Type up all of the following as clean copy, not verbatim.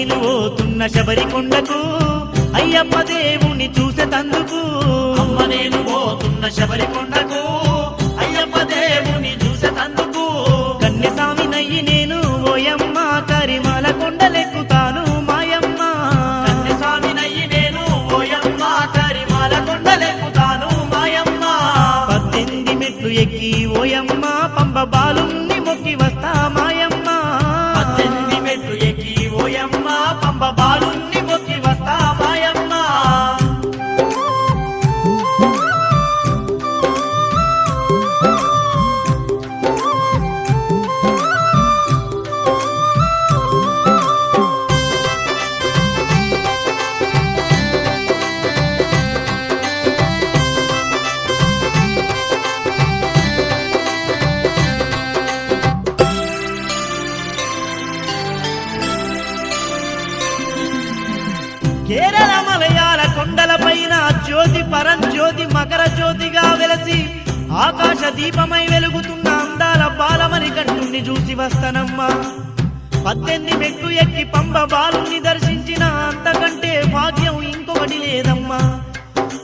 నేను పోతున్న శబరికొండకు అయ్యప్ప దేవుని చూసేతందుకు అమ్మ నేను పోతున్న శబరికొండకు అయ్యప్ప దేవుని చూసేతందుకు కన్యసామి నయ్యి నేను ఓయమ్మ కరిమల కొండలెక్కుతాను మాయమ్మ కన్యసామి నయ్యి నేను ఓయమ్మ కరిమల కొండలెక్కుతాను మాయమ్మ 18 మెట్లు ఎక్కి ఓయమ్మ పంబ బాలుని మొక్కి వస్తా మాయమ్మ 18 మెట్లు ఎక్కి ఓయమ్మ పంబ బాలుని మొక్కి వస్తా మాయమ్మ కేరళ మలయాళ కొండలపైన జ్యోతి పరంజ్యోతి మకర జ్యోతిగా వెలసి ఆకాశ దీపమై వెలుగుతున్న అందాల బాలమని కంటుని చూసి వస్తానమ్మా 18 మెట్లు ఎక్కి పంబ బాలుని దర్శించిన అంతకంటే భాగ్యం ఇంకొకటి లేదమ్మా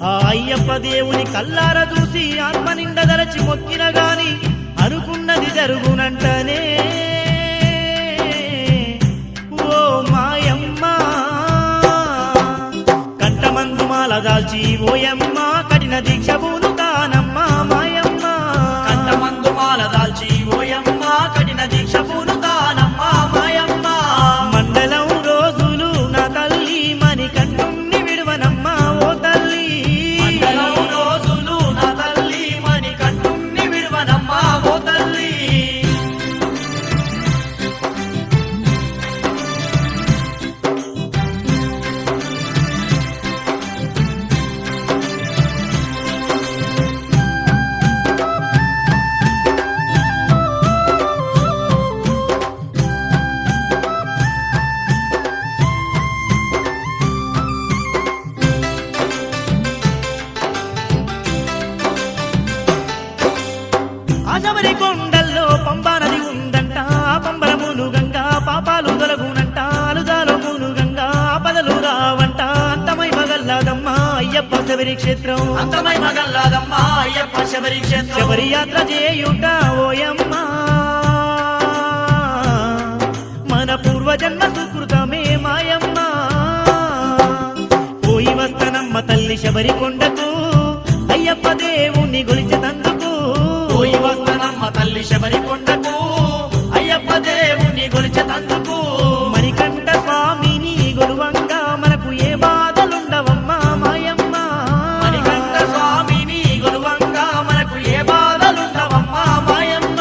ఆ అయ్యప్ప దేవుని కల్లార చూసి ఆత్మ నిండదరచి మొక్కిన గాని అనుకున్నది జరుగునంటనే ఓ మాయమ్మ కంటమందు మాల దాల్చి ఓయమ్మ కఠిన దీక్ష పూనుతానమ్మా మాయమ్మ కంటమందు మాల దాల్చి ఓయమ్మ కఠిన దీక్ష పూనుతానమ్మా మాయమ్మ మండలం రోజులు నా తల్లి మని కంటుని విడువనమ్మా ఓ తల్లి మండలం రోజులు నా తల్లి మని కంటుని విడువనమ్మా ఓ తల్లి ఆ శబరి కొండల్లో పంబా నది ఉందంట పంబరమును గంగా పాపాలు తొలగునంట అలుదాలో మును గంగా ఆపదలు రావంట అంతమై మగల్లాదమ్మా అయ్యప్ప శబరి క్షేత్రం అంతమై మగల్లాదమ్మా అయ్యప్ప శబరి క్షేత్రం శబరి యాత్ర చేయుట ఓయమ్మ మన పూర్వజన్మ సుకృతమే మాయమ్మ పోయి వస్తనమ్మ తల్లి శబరి కొండకు అయ్యప్ప దేవుని గొలిచెతందుకు పోయి వస్తనమ్మ తల్లి శబరికొండకు అయ్యప్ప దేవుని గొలిచెతందుకు మణికంఠ స్వామిని గొలువంగా మనకు ఏ బాధలుండవమ్మా మాయమ్మ మణికంఠ స్వామిని గొలువంగా మనకు ఏ బాధలుండవమ్మా మాయమ్మ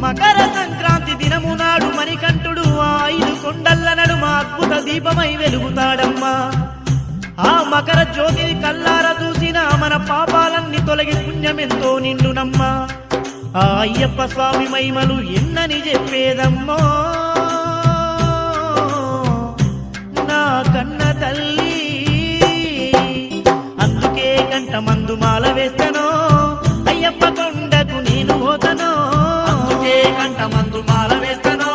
మకర సంక్రాంతి దినము నాడు మణికంఠుడు ఆ 5 కొండల నడుమ అద్భుత దీపమై వెలుగుతాడమ్మా ఆ మకర జ్యోతిని కల్లార చూసిన మన పాపాలన్నీ తొలగి పుణ్యమెంతో నిండునమ్మా ఆ అయ్యప్ప స్వామి మహిమలు ఎన్నని చెప్పేదమ్మో నా కన్న తల్లి అందుకే కంఠమందు మాల వేస్తానో అయ్యప్ప కొండకు నేను పోతనో అందుకే కంఠమందు మాల వేస్తనో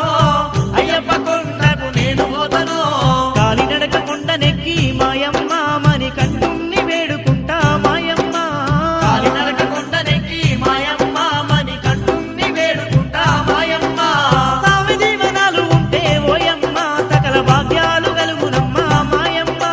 అయ్యప్ప కొండకు నేను పోతనో కాలినడక కొండనెక్కి మాయమ్మ మని కంటుని వేడుకుంటా మాయమ్మ కాలినడక కొండనెక్కి మాయమ్మ మని కంటుని వేడుకుంటా మాయమ్మ స్వామి దీవెనలు ఉంటే ఓయమ్మ సకల భాగ్యాలు కలుగునమ్మా మాయమ్మ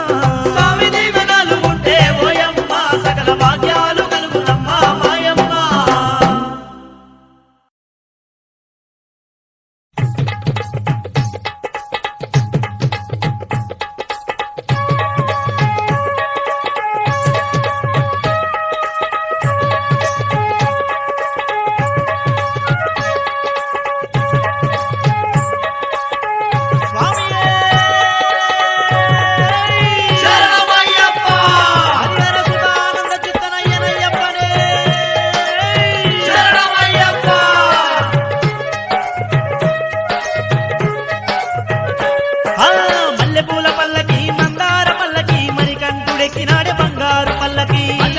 బంగారు పల్లకి పంచ